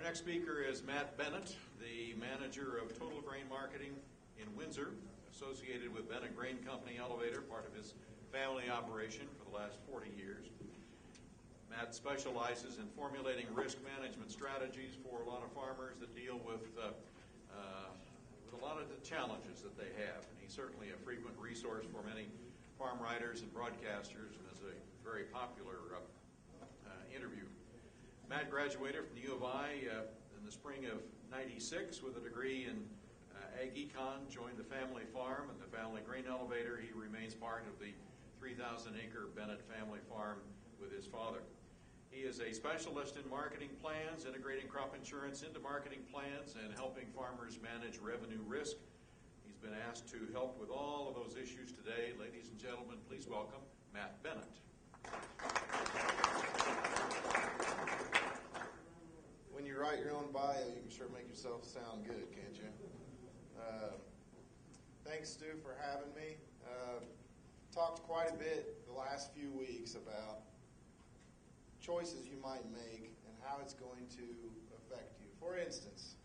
next speaker is Matt Bennett, the manager of Total Grain Marketing in Windsor, associated with Bennett Grain Company Elevator, part of his family operation for the last 40 years. Matt specializes in formulating risk management strategies for a lot of farmers that deal with a lot of the challenges that they have. And he's certainly a frequent resource for many farm writers and broadcasters, and is a very popular interview. Matt graduated from the U of I in the spring of '96 with a degree in Ag Econ, joined the family farm and the family grain elevator. He remains part of the 3,000-acre Bennett family farm with his father. He is a specialist in marketing plans, integrating crop insurance into marketing plans and helping farmers manage revenue risk. He's been asked to help with all of those issues today. Ladies and gentlemen, please welcome Matt Bennett. When you write your own bio, you can sure make yourself sound good, can't you? Thanks, Stu, for having me. Talked quite a bit the last few weeks about choices you might make and how it's going to affect you. For instance,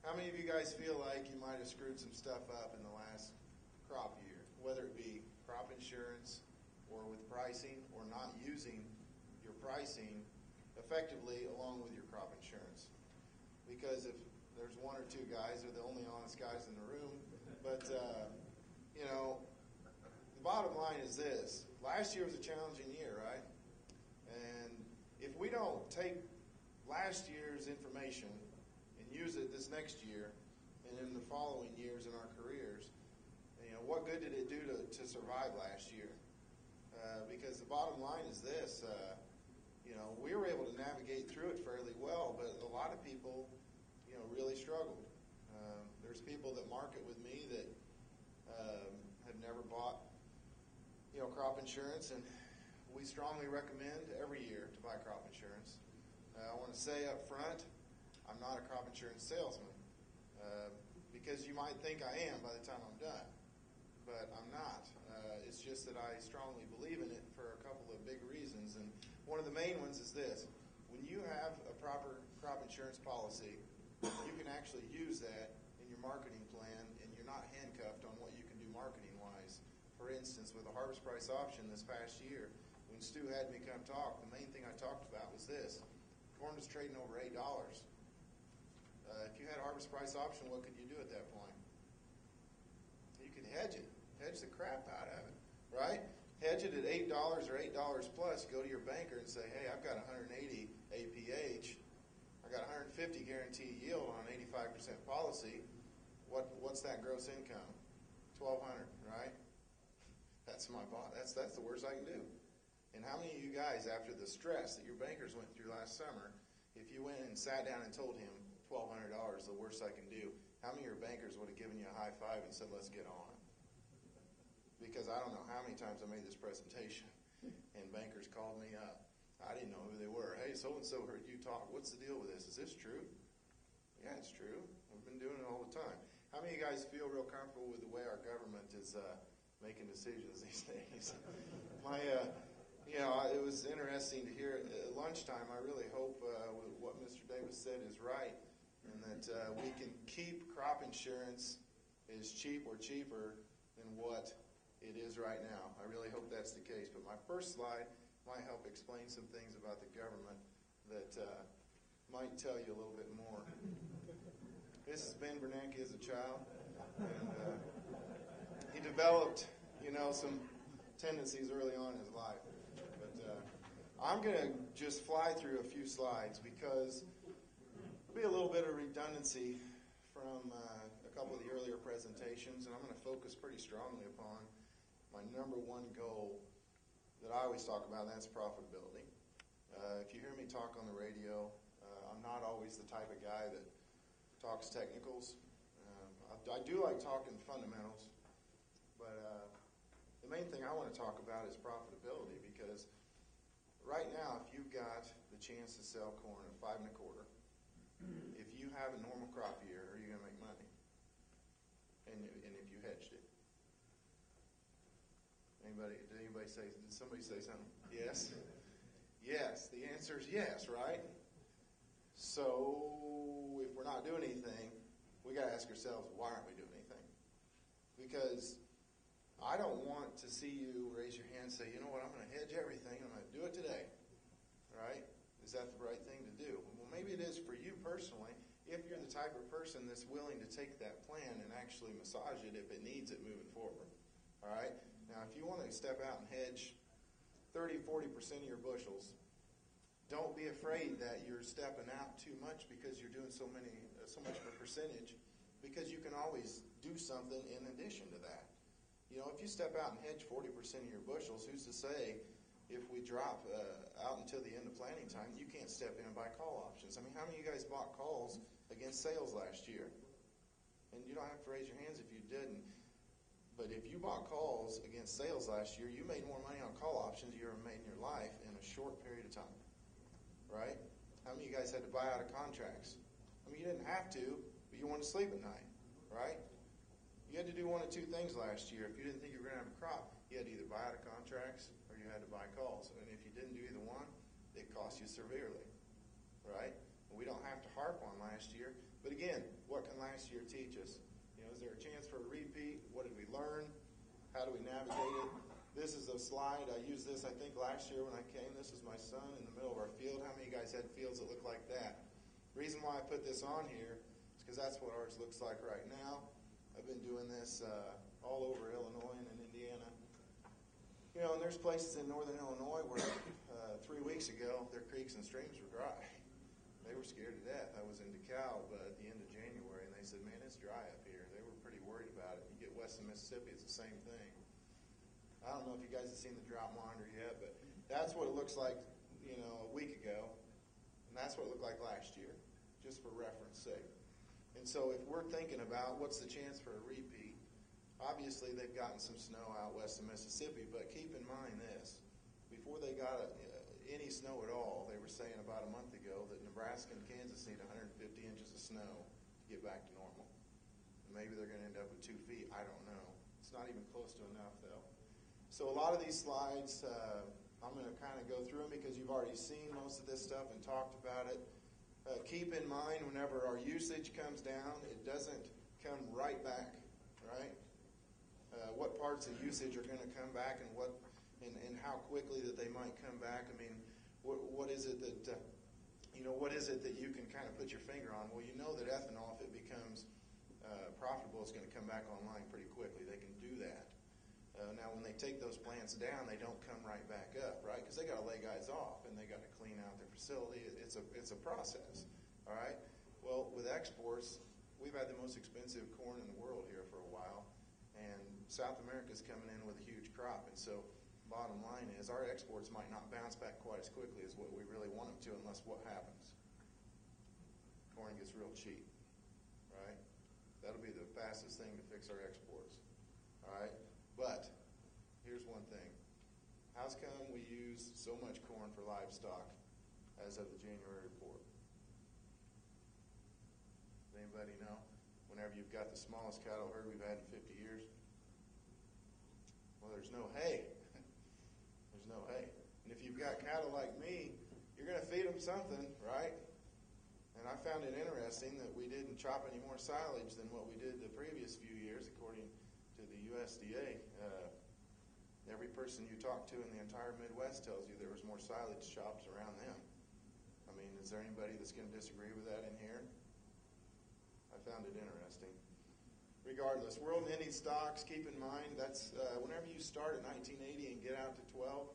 how many of you guys feel like you might have screwed some stuff up in the last crop year, whether it be crop insurance or with pricing, or not using your pricing effectively along with your crop insurance? Because if there's one or two guys, they're the only honest guys in the room. But, the bottom line is this. Last year was a challenging year, right? And if we don't take last year's information and use it this next year and in the following years in our careers, what good did it do to survive last year? Because the bottom line is this, we were able to navigate through it fairly well, but a lot of people, really struggled. There's people that market with me that have never bought, crop insurance, and we strongly recommend every year to buy crop insurance. I want to say up front, I'm not a crop insurance salesman, because you might think I am by the time I'm done, but I'm not. It's just that I strongly believe in it for a couple of big reasons, and one of the main ones is this. When you have a proper crop insurance policy, you can actually use that in your marketing plan, and you're not handcuffed on what you can do marketing-wise. For instance, with a harvest price option this past year, when Stu had me come talk, the main thing I talked about was this. Corn was trading over $8. If you had a harvest price option, what could you do at that point? You could hedge it. Hedge the crap out of it, right? Hedge it at $8 or $8 plus. Go to your banker and say, hey, I've got 180 APH. I got 150 guaranteed yield on an 85% policy. What's that gross income? $1,200, right? That's my boss. That's the worst I can do. And how many of you guys, after the stress that your bankers went through last summer, if you went and sat down and told him $1,200, the worst I can do, how many of your bankers would have given you a high five and said, let's get on? Because I don't know how many times I made this presentation, and bankers called me up. I didn't know who they were. Hey, so-and-so heard you talk. What's the deal with this? Is this true? Yeah, it's true. We've been doing it all the time. How many of you guys feel real comfortable with the way our government is making decisions these days? It was interesting to hear at lunchtime. I really hope what Mr. Davis said is right, and that we can keep crop insurance as cheap or cheaper than what it is right now. I really hope that's the case. But my first slide might help explain some things about the government that might tell you a little bit more. This is Ben Bernanke as a child, and he developed, some tendencies early on in his life. But I'm going to just fly through a few slides because there'll be a little bit of redundancy from a couple of the earlier presentations, and I'm going to focus pretty strongly upon my number one goal that I always talk about, and that's profitability. If you hear me talk on the radio, I'm not always the type of guy that talks technicals. I do like talking fundamentals, but the main thing I want to talk about is profitability, because right now, if you've got the chance to sell corn at 5 1/4, if you have a normal crop year, are you going to make money? And if you hedged it? Did somebody say something? Yes? Yes, the answer is yes, right? So if we're not doing anything, we got to ask ourselves, why aren't we doing anything? Because I don't want to see you raise your hand and say, you know what, I'm going to hedge everything. I'm going to do it today. Right? Is that the right thing to do? Well, maybe it is for you personally, if you're the type of person that's willing to take that plan and actually massage it if it needs it moving forward. All right? Now, if you want to step out and hedge 30, 40% of your bushels, don't be afraid that you're stepping out too much because you're doing so much of a percentage, because you can always do something in addition to that. You know, if you step out and hedge 40% of your bushels, who's to say if we drop out until the end of planting time, you can't step in and buy call options? I mean, how many of you guys bought calls against sales last year? And you don't have to raise your hands if you didn't. But if you bought calls against sales last year, you made more money on call options than you ever made in your life in a short period of time. Right? How many of you guys had to buy out of contracts? I mean, you didn't have to, but you wanted to sleep at night. Right? You had to do one of two things last year. If you didn't think you were going to have a crop, you had to either buy out of contracts or you had to buy calls. And if you didn't do either one, it cost you severely. Right? We don't have to harp on last year. But again, what can last year teach us? You know, is there a chance for a repeat? What did we learn? How do we navigate it? This is a slide. I used this, I think, last year when I came. This is my son in the middle of our field. How many of you guys had fields that look like that? The reason why I put this on here is because that's what ours looks like right now. I've been doing this all over Illinois and in Indiana. You know, and there's places in northern Illinois where 3 weeks ago, their creeks and streams were dry. They were scared to death. I was in DeKalb at the end of January, and they said, man, it's dry up here. They were pretty worried about it. You get west of Mississippi, it's the same thing. I don't know if you guys have seen the drought monitor yet, but that's what it looks like, you know, a week ago. And that's what it looked like last year, just for reference sake. And so if we're thinking about what's the chance for a repeat, obviously they've gotten some snow out west of Mississippi, but keep in mind this. Before they got any snow at all, they were saying about a month ago that Nebraska and Kansas need 150 inches of snow to get back to normal. And maybe they're going to end up with 2 feet. I don't know. It's not even close to enough, though. So a lot of these slides, I'm going to kind of go through them because you've already seen most of this stuff and talked about it. Keep in mind, whenever our usage comes down, it doesn't come right back, right? What parts of usage are going to come back and and how quickly that they might come back. I mean, what is it that, what is it that you can kind of put your finger on? Well, you know that ethanol, if it becomes profitable, it's going to come back online pretty quickly. They can do that. Now, when they take those plants down, they don't come right back up, right? Because they got to lay guys off and they got to clean out their facility. It's a process, all right? Well, with exports, we've had the most expensive corn in the world here for a while, and South America's coming in with a huge crop, and so bottom line is our exports might not bounce back quite as quickly as what we really want them to, unless what happens? Corn gets real cheap, right? That'll be the fastest thing to fix our exports, all right? But here's one thing. How's come we use so much corn for livestock as of the January report? Does anybody know? Whenever you've got the smallest cattle herd we've had in 50 years? Well, there's no hay. There's no hay. And if you've got cattle like me, you're going to feed them something, right? And I found it interesting that we didn't chop any more silage than what we did the previous few years, according to the USDA. Every person you talk to in the entire Midwest tells you there was more silage chops around them. I mean, is there anybody that's going to disagree with that in here? I found it interesting. Regardless, world ending stocks, keep in mind, that's whenever you start at 1980 and get out to 12,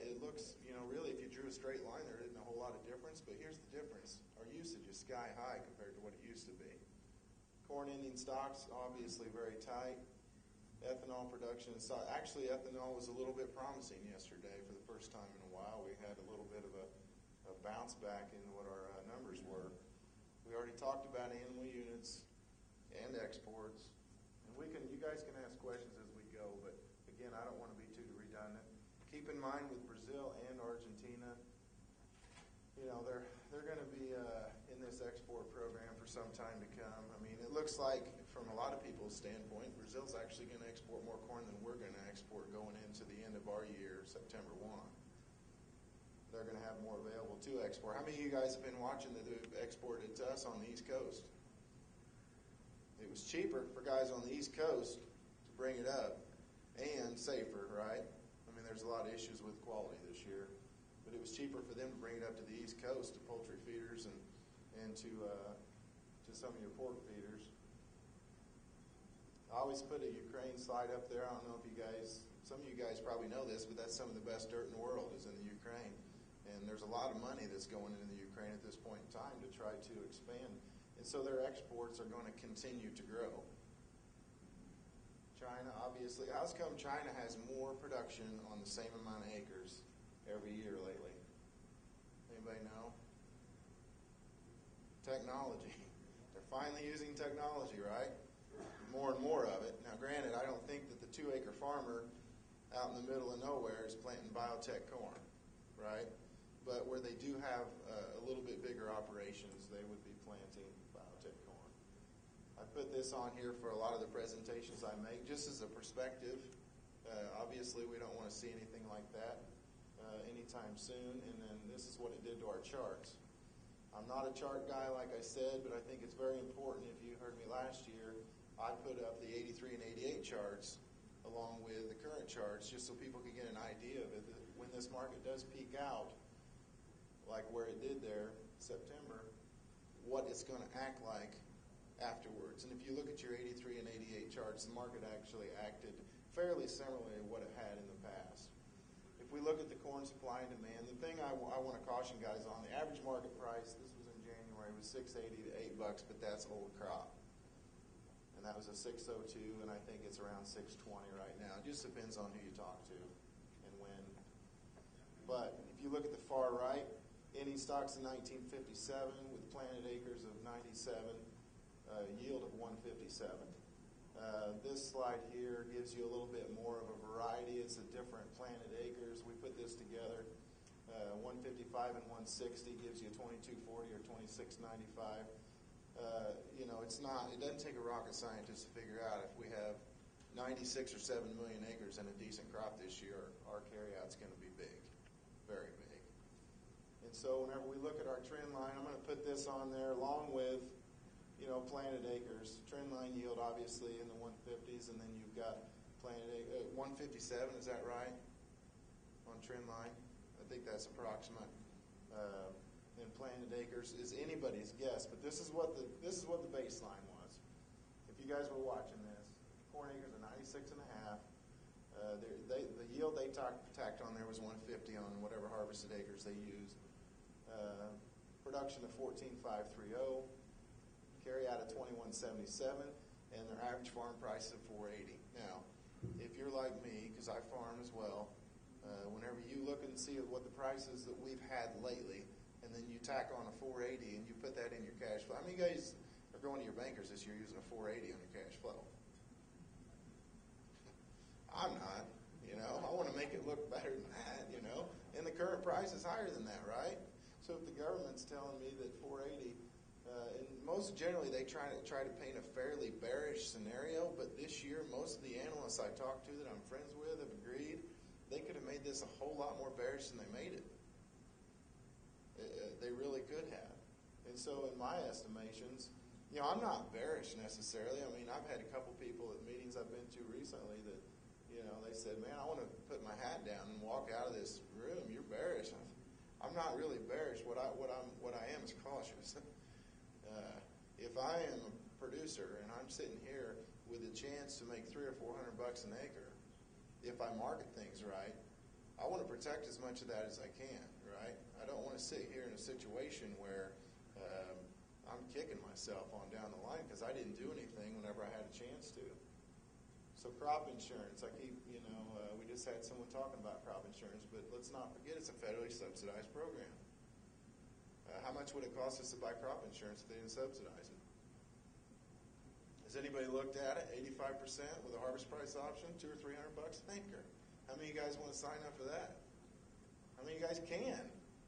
it looks, really if you drew a straight line, there isn't a whole lot of difference, but here's the difference. Our usage is sky high compared to what it used to be. Corn ending stocks, obviously very tight. Ethanol production is actually ethanol was a little bit promising yesterday for the first time in a while. We had a little bit of a bounce back in what our numbers were. We already talked about animal units and exports. And you guys can ask questions as we go, but again, I don't want to be too redundant. Keep in mind with Brazil and Argentina, they're going to be in this export program for some time to come. I mean, it looks like from a lot of people's standpoint, Brazil's actually going to export more corn than we're going to export going into the end of our year, September 1. they're going to have more available to export. How many of you guys have been watching that they've exported to us on the East Coast? It was cheaper for guys on the East Coast to bring it up and safer, right? I mean, there's a lot of issues with quality this year, but it was cheaper for them to bring it up to the East Coast to poultry feeders and to some of your pork feeders. I always put a Ukraine slide up there. I don't know if you guys, some of you guys probably know this, but that's some of the best dirt in the world is in the Ukraine. And there's a lot of money that's going into the Ukraine at this point in time to try to expand. And so their exports are going to continue to grow. China, obviously. How's come China has more production on the same amount of acres every year lately? Anybody know? Technology. They're finally using technology, right? More and more of it. Now, granted, I don't think that the 2-acre farmer out in the middle of nowhere is planting biotech corn, right? But where they do have a little bit bigger operations, they would be planting biotech corn. I put this on here for a lot of the presentations I make, just as a perspective. Obviously, we don't want to see anything like that anytime soon. And then this is what it did to our charts. I'm not a chart guy, like I said, but I think it's very important. If you heard me last year, I put up the 83 and 88 charts along with the current charts just so people could get an idea of it. When this market does peak out, like where it did there in September, what it's going to act like afterwards. And if you look at your 83 and 88 charts, the market actually acted fairly similarly to what it had in the past. If we look at the corn supply and demand, the thing I want to caution guys on, the average market price, this was in January, was $6.80 to $8, but that's old crop. And that was a 602, and I think it's around 620 right now. It just depends on who you talk to and when. But if you look at the far right, ending stocks in 1957 with planted acres of 97, yield of 157. This slide here gives you a little bit more of a variety. It's a different planted acres. We put this together. 155 and 160 gives you 2240 or 2695. It doesn't take a rocket scientist to figure out if we have 96 or 7 million acres and a decent crop this year, our carryout's going to be big, very big. And so whenever we look at our trend line, I'm going to put this on there along with, planted acres. Trend line yield obviously in the 150s, and then you've got planted 157. Is that right? On trend line, I think that's approximate. And planted acres is anybody's guess, but this is what the baseline was. If you guys were watching this, corn acres are 96 and a half. The yield they tacked on there was 150 on whatever harvested acres they used. Production of 14,530, carry out of 2177, and their average farm price of 480. Now, if you're like me, because I farm as well, whenever you look and see what the prices that we've had lately, and then you tack on a 480 and you put that in your cash flow. How many guys are going to your bankers this year using a 480 on your cash flow? I'm not. I want to make it look better than that, and the current price is higher than that, right? So if the government's telling me that 480, and most generally they try to paint a fairly bearish scenario, but this year most of the analysts I talked to that I'm friends with have agreed they could have made this a whole lot more bearish than they made it. They really could have. And so in my estimations, I'm not bearish necessarily. I mean, I've had a couple people at meetings I've been to recently that, they said, man, I want to put my hat down and walk out of this room. You're bearish. I'm not really bearish. What I am is cautious. If I am a producer and I'm sitting here with a chance to make $300 or $400 an acre, if I market things right, I want to protect as much of that as I can, right? I don't want to sit here in a situation where I'm kicking myself on down the line because I didn't do anything whenever I had a chance to. So crop insurance, we just had someone talking about crop insurance, but let's not forget it's a federally subsidized program. How much would it cost us to buy crop insurance if they didn't subsidize it? Has anybody looked at it? 85% with a harvest price option, $200 or $300 an acre. How many of you guys want to sign up for that? How many of you guys can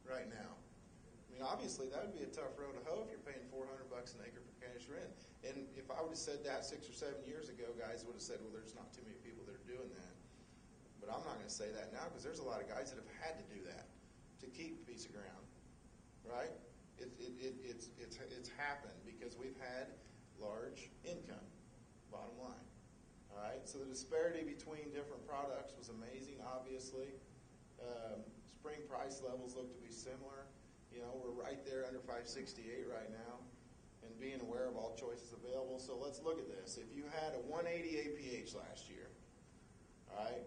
right now? I mean, obviously that would be a tough road to hoe if you're paying $400 an acre for cash rent. And if I would have said that 6 or 7 years ago, guys would have said, well, there's not too many people that are doing that. But I'm not going to say that now because there's a lot of guys that have had to do that. to keep a piece of ground, right? It's happened because we've had large income, bottom line. All right, so the disparity between different products was amazing, obviously. Spring price levels look to be similar. You know, we're right there under 568 right now, and being aware of all choices available. So let's look at this. If you had a 180 APH last year, all right,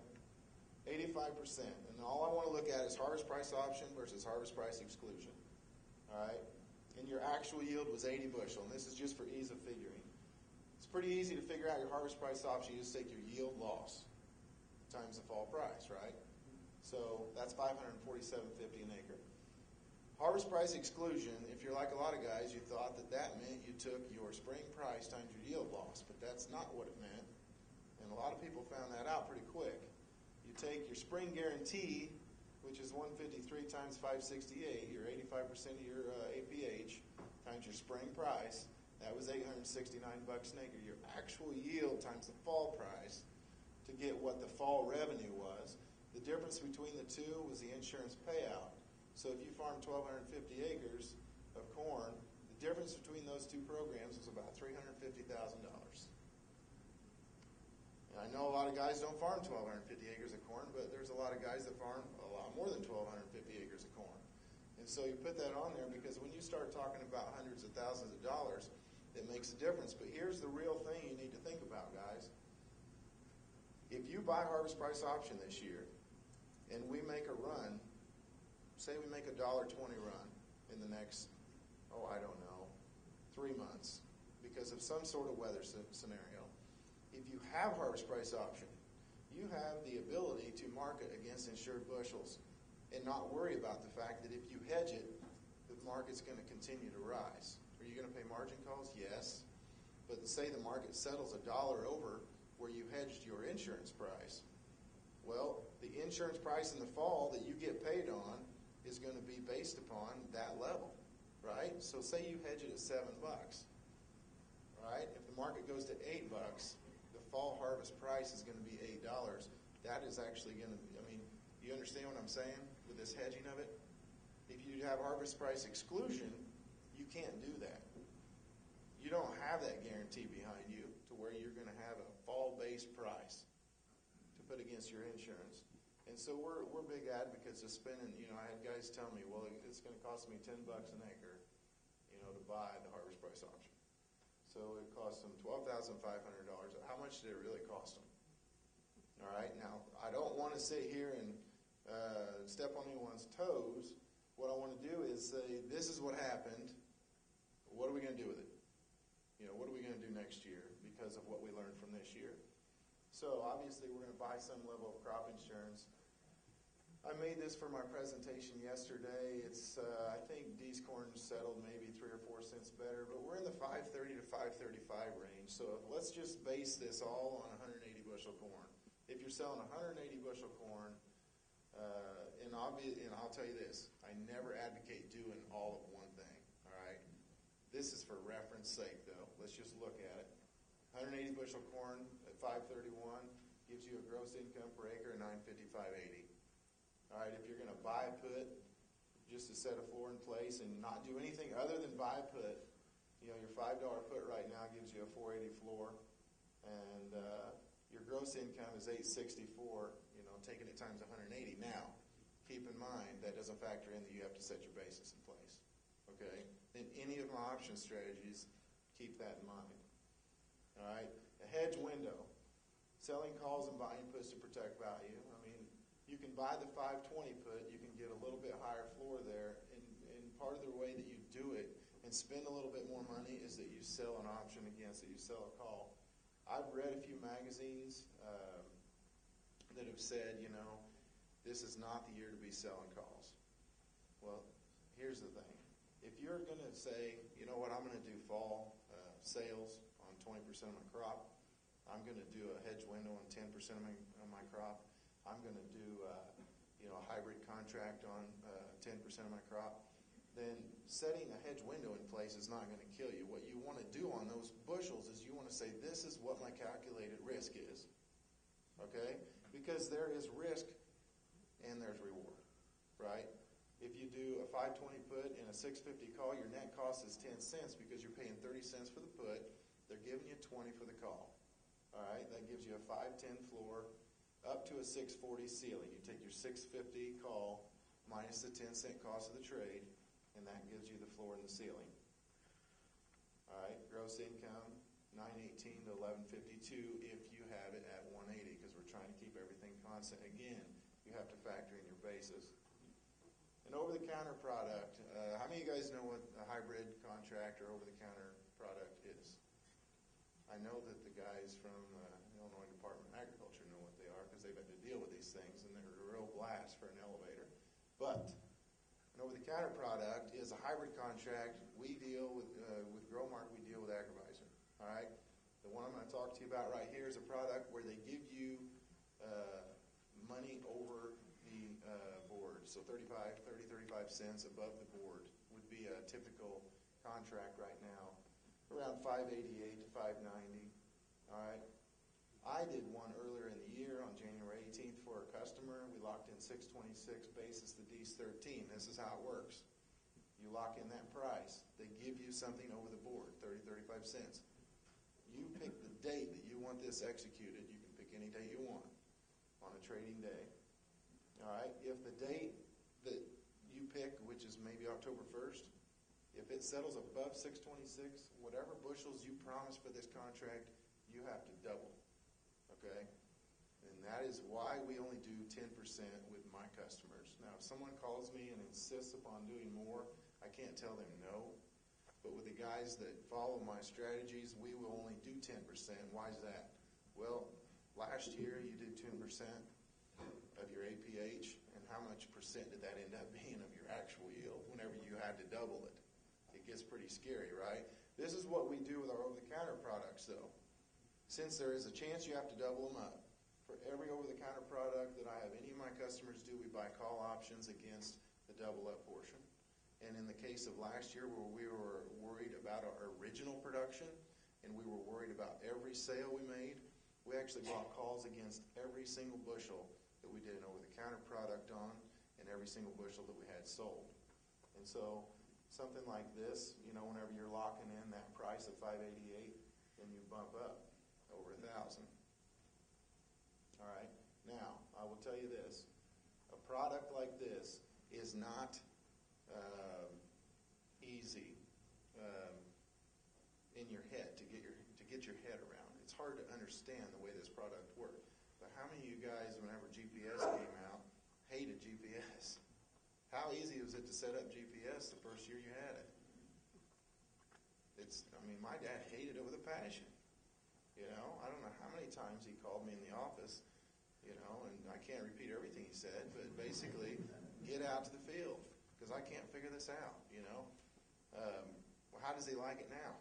85%, and all I want to look at is harvest price option versus harvest price exclusion, all right, and your actual yield was 80 bushel, and this is just for ease of figuring. It's pretty easy to figure out your harvest price option. You just take your yield loss times the fall price, right? So that's $547.50 an acre. Harvest price exclusion, if you're like a lot of guys, you thought that meant you took your spring price times your yield loss, but that's not what it meant. And a lot of people found that out pretty quick. You take your spring guarantee, which is 153 times 568, your 85% of your APH, times your spring price, that was $869 an acre. Your actual yield times the fall price to get what the fall revenue was. The difference between the two was the insurance payout. So if you farm 1,250 acres of corn, the difference between those two programs was about $350,000. And I know a lot of guys don't farm 1,250 acres of corn, but there's a lot of guys that farm a lot more than 1,250 acres of corn. And so you put that on there because when you start talking about hundreds of thousands of dollars, it makes a difference. But here's the real thing you need to think about, guys. If you buy harvest price option this year, and we make a run, say we make a $1.20 run in the next, I don't know, 3 months because of some sort of weather scenario. If you have harvest price option, you have the ability to market against insured bushels and not worry about the fact that if you hedge it, the market's going to continue to rise. Are you going to pay margin calls? Yes. But say the market settles $1 over where you hedged your insurance price. Well, the insurance price in the fall that you get paid on is going to be based upon that level, right? So say you hedge it at $7, right? If the market goes to $8, the fall harvest price is going to be $8. That is actually going to be, you understand what I'm saying with this hedging of it? If you have harvest price exclusion, you can't do that. You don't have that guarantee behind you to where you're going to have a fall-based price to put against your insurance. And so we're big advocates of spending, I had guys tell me, well, it's going to cost me $10 an acre, to buy the harvest price option. So it cost them $12,500. How much did it really cost them? All right, now, I don't want to sit here and step on anyone's toes. What I want to do is say, this is what happened. What are we going to do with it? What are we going to do next year because of what we learned from this year? So obviously we're going to buy some level of crop insurance. I made this for my presentation yesterday. It's I think D's corn settled maybe 3 or 4 cents better, but we're in the 530 to 535 range. So let's just base this all on 180 bushel corn. If you're selling 180 bushel corn, and I'll tell you this, I never advocate doing all of one thing. All right, this is for reference sake though. Let's just look at it. 180 bushel corn at 531 gives you a gross income per acre of $955.80. All right, if you're going to buy a put just to set a floor in place and not do anything other than buy a put, your $5 put right now gives you a $480 floor, and your gross income is $864. Taking it times 180. Now, keep in mind that doesn't factor in that you have to set your basis in place. Okay, in any of my option strategies, keep that in mind. All right, a hedge window, selling calls and buying puts to protect value. You can buy the 520 put, you can get a little bit higher floor there, and part of the way that you do it and spend a little bit more money is that you sell an option against it, you sell a call. I've read a few magazines that have said, this is not the year to be selling calls. Well, here's the thing. If you're going to say, you know what, I'm going to do fall sales on 20% of my crop, I'm going to do a hedge window on 10% of my crop, I'm going to do a hybrid contract on 10% of my crop, then setting a hedge window in place is not going to kill you. What you want to do on those bushels is you want to say, this is what my calculated risk is. Okay? Because there is risk and there's reward, right? If you do a 520 put and a 650 call, your net cost is 10 cents because you're paying 30 cents for the put. They're giving you 20 for the call. All right, that gives you a 510 floor up to a 640 ceiling. You take your 650 call minus the 10 cent cost of the trade, and that gives you the floor and the ceiling. All right, gross income 918 to 1152 if you have it at 180 because we're trying to keep everything constant. Again, you have to factor in your basis. An over-the-counter product, how many of you guys know what a hybrid contract or over-the-counter product is? I know that the guys from the Illinois Department of Agriculture know what they are because they've had to deal with these things, and they're a real blast for an elevator. But an over-the-counter product is a hybrid contract. We deal with Growmark, we deal with Agrivisor. All right? The one I'm going to talk to you about right here is a product where they give you money over the board. So 35 cents above the board would be a typical contract right now, around $588 to $590. All right. I did one earlier in the year on January 18th for a customer. We locked in 626 basis the D's 13. This is how it works. You lock in that price. They give you something over the board, 35 cents. You pick the date that you want this executed. You can pick any date you want on a trading day. All right. If the date that you pick, which is maybe October 1st, if it settles above 626, whatever bushels you promised for this contract, you have to double. Okay? And that is why we only do 10% with my customers. Now, if someone calls me and insists upon doing more, I can't tell them no. But with the guys that follow my strategies, we will only do 10%. Why is that? Well, last year you did 10% of your APH, and how much percent did that end up being of your actual yield whenever you had to double it? It gets pretty scary, right? This is what we do with our over-the-counter products, though. Since there is a chance you have to double them up, for every over-the-counter product that I have any of my customers do, we buy call options against the double-up portion. And in the case of last year where we were worried about our original production and we were worried about every sale we made, we actually bought calls against every single bushel that we did an over-the-counter product on and every single bushel that we had sold. And so something like this, you know, whenever you're locking in that price of $588, then you bump up over 1,000. All right. Now, I will tell you this. A product like this is not easy in your head to get your head around. It's hard to understand the way this product works. But how many of you guys, whenever GPS came out, hated GPS? How easy was it to set up GPS the first year you had it? My dad hated it with a passion. You know, I don't know how many times he called me in the office, you know, and I can't repeat everything he said, but basically, get out to the field because I can't figure this out, you know. Well, how does he like it now?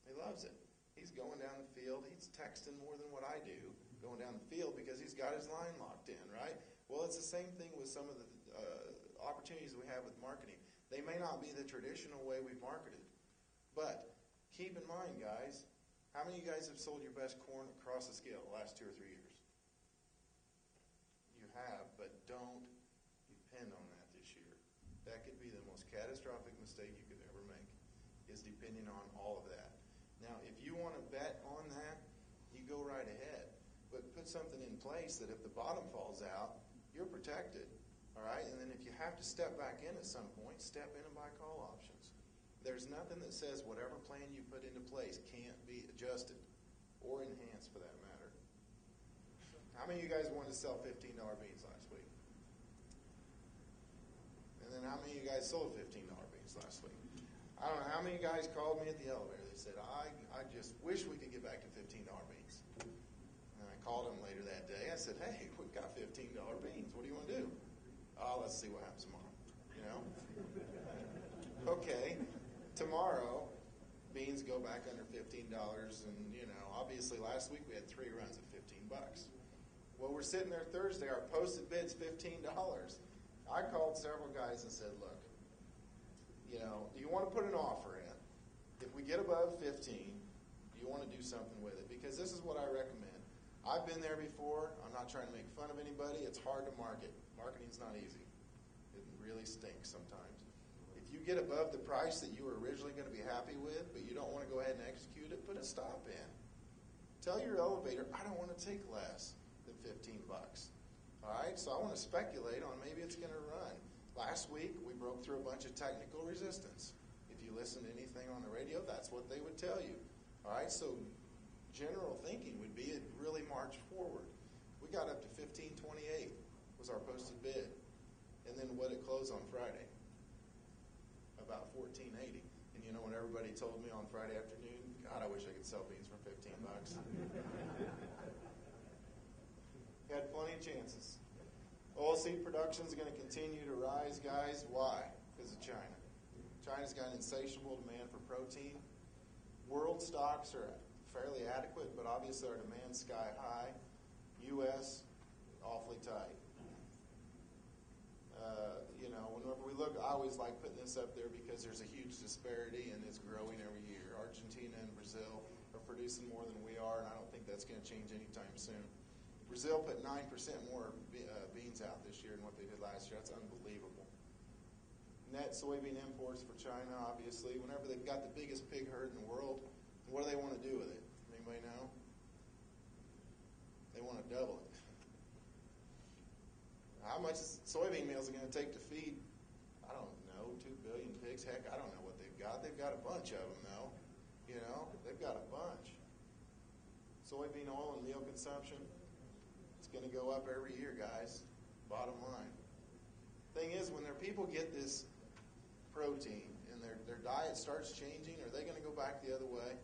He loves it. He's going down the field. He's texting more than what I do going down the field because he's got his line locked in, right? Well, it's the same thing with some of the opportunities we have with marketing. They may not be the traditional way we've marketed, but keep in mind, guys, how many of you guys have sold your best corn across the scale the last 2 or 3 years? You have, but don't depend on that this year. That could be the most catastrophic mistake you could ever make, is depending on all of that. Now, if you want to bet on that, you go right ahead. But put something in place that if the bottom falls out, you're protected. All right? And then if you have to step back in at some point, step in and buy call options. There's nothing that says whatever plan you put into place can't be adjusted or enhanced for that matter. How many of you guys wanted to sell $15 beans last week? And then how many of you guys sold $15 beans last week? I don't know how many guys called me at the elevator. They said, I just wish we could get back to $15 beans. And I called them later that day. I said, hey, we've got $15 beans. What do you want to do? Oh, let's see what happens tomorrow. You know? Okay. Tomorrow, beans go back under $15, and, you know, obviously last week we had 3 runs of $15. Well, we're sitting there Thursday, our posted bid's $15. I called several guys and said, look, you know, do you want to put an offer in? If we get above 15, do you want to do something with it? Because this is what I recommend. I've been there before. I'm not trying to make fun of anybody. It's hard to market. Marketing's not easy. really stinks sometimes. If you get above the price that you were originally going to be happy with, but you don't want to go ahead and execute it, put a stop in. Tell your elevator, I don't want to take less than 15 bucks. All right, so I want to speculate on maybe it's going to run. Last week, we broke through a bunch of technical resistance. If you listen to anything on the radio, that's what they would tell you. All right, so general thinking would be it really marched forward. We got up to 1528 was our posted bid. And then what it closed on Friday? About 1480. And you know what everybody told me on Friday afternoon? God, I wish I could sell beans for 15 bucks. Had plenty of chances. Oilseed production is going to continue to rise, guys. Why? Because of China. China's got an insatiable demand for protein. World stocks are fairly adequate, but obviously our demand's sky high. U.S., awfully tight. Whenever we look, I always like putting this up there because there's a huge disparity and it's growing every year. Argentina and Brazil are producing more than we are, and I don't think that's going to change anytime soon. Brazil put 9% more beans out this year than what they did last year. That's unbelievable. Net soybean imports for China, obviously. Whenever they've got the biggest pig herd in the world, what do they want to do with it? Anybody know? They want to double it. How much soybean meal is it going to take to feed, I don't know, 2 billion pigs? Heck, I don't know what they've got. They've got a bunch of them, though. They've got a bunch. Soybean oil and meal consumption, it's going to go up every year, guys. Bottom line. Thing is, when their people get this protein and their diet starts changing, are they going to go back the other way?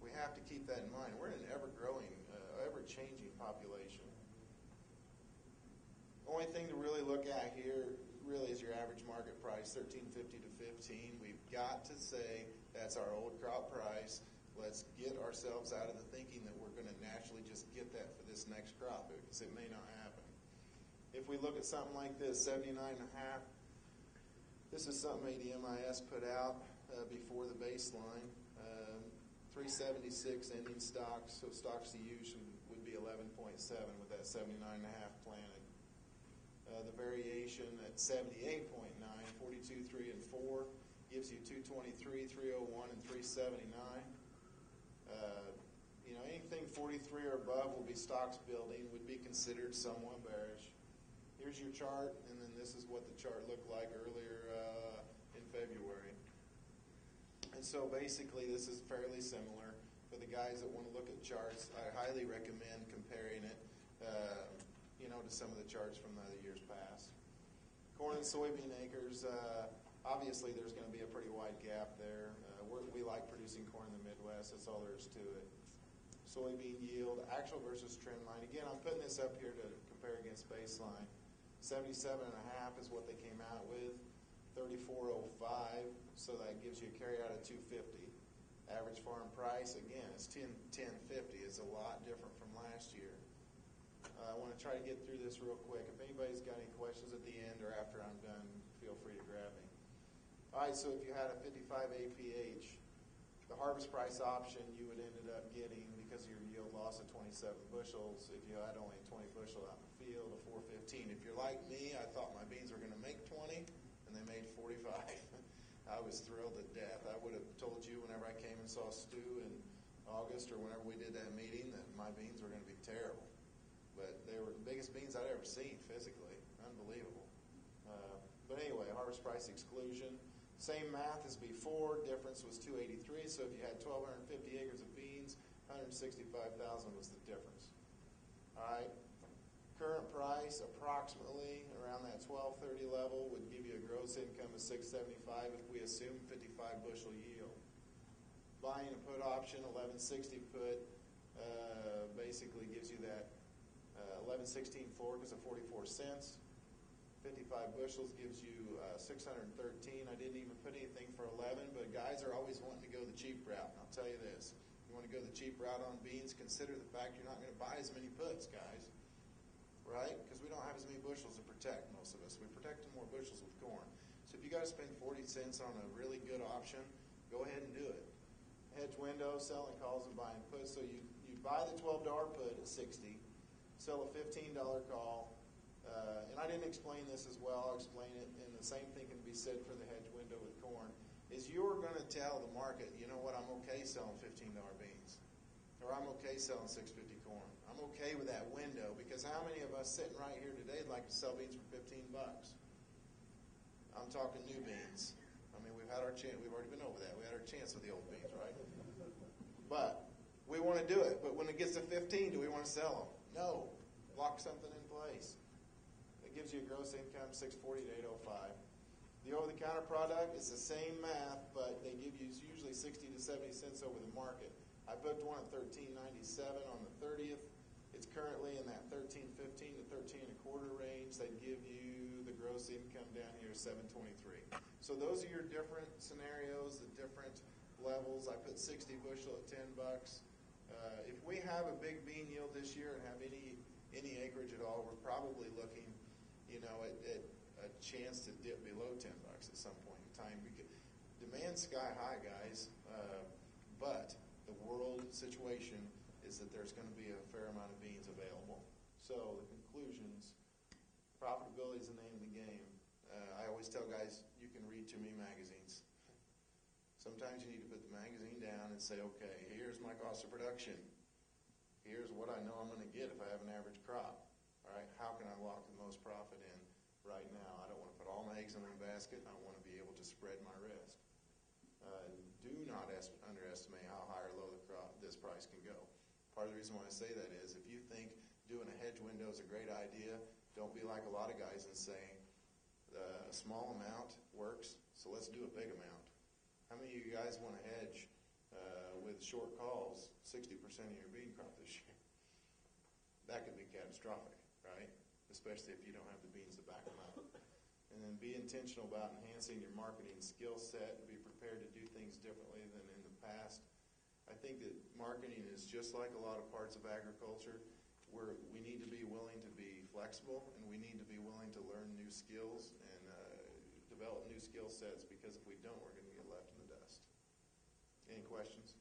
We have to keep that in mind. We're in an ever-growing, ever-changing population. Only thing to really look at here really is your average market price, $13.50 to $15. We've got to say that's our old crop price. Let's get ourselves out of the thinking that we're going to naturally just get that for this next crop, because it may not happen. If we look at something like this, 79.5, this is something ADMIS put out before the baseline. 376 ending stocks, so stocks to use would be 11.7 with that 79.5 planted. The variation at 78.9, 42, 3, and 4 gives you 223, 301, and 379. Anything 43 or above will be stocks building, would be considered somewhat bearish. Here's your chart, and then this is what the chart looked like earlier in February. And so basically this is fairly similar. For the guys that want to look at charts, I highly recommend comparing it to some of the charts from the other years past. Corn and soybean acres, obviously there's going to be a pretty wide gap there. We like producing corn in the Midwest. That's all there is to it. Soybean yield, actual versus trend line. Again, I'm putting this up here to compare against baseline. 77.5 is what they came out with. 34.05, so that gives you a carry out of 250. Average farm price, again, is 10.50. It's a lot different from last year. I want to try to get through this real quick. If anybody's got any questions at the end or after I'm done, feel free to grab me. All right, so if you had a 55 APH, the harvest price option you would ended up getting, because of your yield loss of 27 bushels, if you had only 20 bushel out in the field, a 415. If you're like me, I thought my beans were going to make 20, and they made 45. I was thrilled to death. I would have told you whenever I came and saw Stu in August or whenever we did that meeting that my beans were going to be terrible. But they were the biggest beans I'd ever seen physically. Unbelievable. But anyway, harvest price exclusion. Same math as before. Difference was 283. So if you had 1,250 acres of beans, 165,000 was the difference. All right. Current price, approximately around that 1230 level, would give you a gross income of 675 if we assume 55 bushel yield. Buying a put option, 1160 put, basically gives you that 1116 floor because of 44 cents. 55 bushels gives you 613. I didn't even put anything for 11, but guys are always wanting to go the cheap route. And I'll tell you this, you want to go the cheap route on beans, consider the fact you're not going to buy as many puts, guys. Right? Because we don't have as many bushels to protect, most of us. We protect more bushels with corn. So if you got to spend 40 cents on a really good option, go ahead and do it. Hedge window, selling calls and buying puts. So you buy the $12 put at 60, sell a $15 call And I didn't explain this as well. I'll explain it, and the same thing can be said for the hedge window with corn, is you're going to tell the market, you know what, I'm okay selling $15 beans, or I'm okay selling $6.50 corn. I'm okay with that window, because how many of us sitting right here today would like to sell beans for $15? I'm talking new beans. I mean, we've had our chance. We've already been over that. We had our chance with the old beans, right? But we want to do it. But when it gets to 15, do we want to sell them? No. Lock something in place. It gives you a gross income 640 to 805. The over-the-counter product is the same math, but they give you usually 60 to 70 cents over the market. I booked one at $13.97 on the 30th. It's currently in that $13.15 to $13.25 range. They give you the gross income down here is $7.23. So those are your different scenarios, the different levels. I put 60 bushel at $10. If we have a big bean yield this year and have any acreage at all, we're probably looking, at a chance to dip below $10 at some point in time. Demand's sky high, guys, but the world situation is that there's going to be a fair amount of beans available. So the conclusions, profitability is the name of the game. I always tell guys, you can read too many magazines. Sometimes you need to put the magazine down and say, okay, here's my cost of production. Here's what I know I'm going to get if I have an average crop. All right, how can I lock the most profit in right now? I don't want to put all my eggs in one basket. I want to be able to spread my risk. Do not underestimate how high or low this price can go. Part of the reason why I say that is if you think doing a hedge window is a great idea, don't be like a lot of guys and saying a small amount works, so let's do a big amount. How many of you guys want to hedge with short calls 60% of your bean crop this year? That could be catastrophic, right? Especially if you don't have the beans to back them up. And then be intentional about enhancing your marketing skill set and be prepared to do things differently than in the past. I think that marketing is just like a lot of parts of agriculture, where we need to be willing to be flexible and we need to be willing to learn new skills and develop new skill sets, because if we don't, we're going to get left in the dust. Any questions?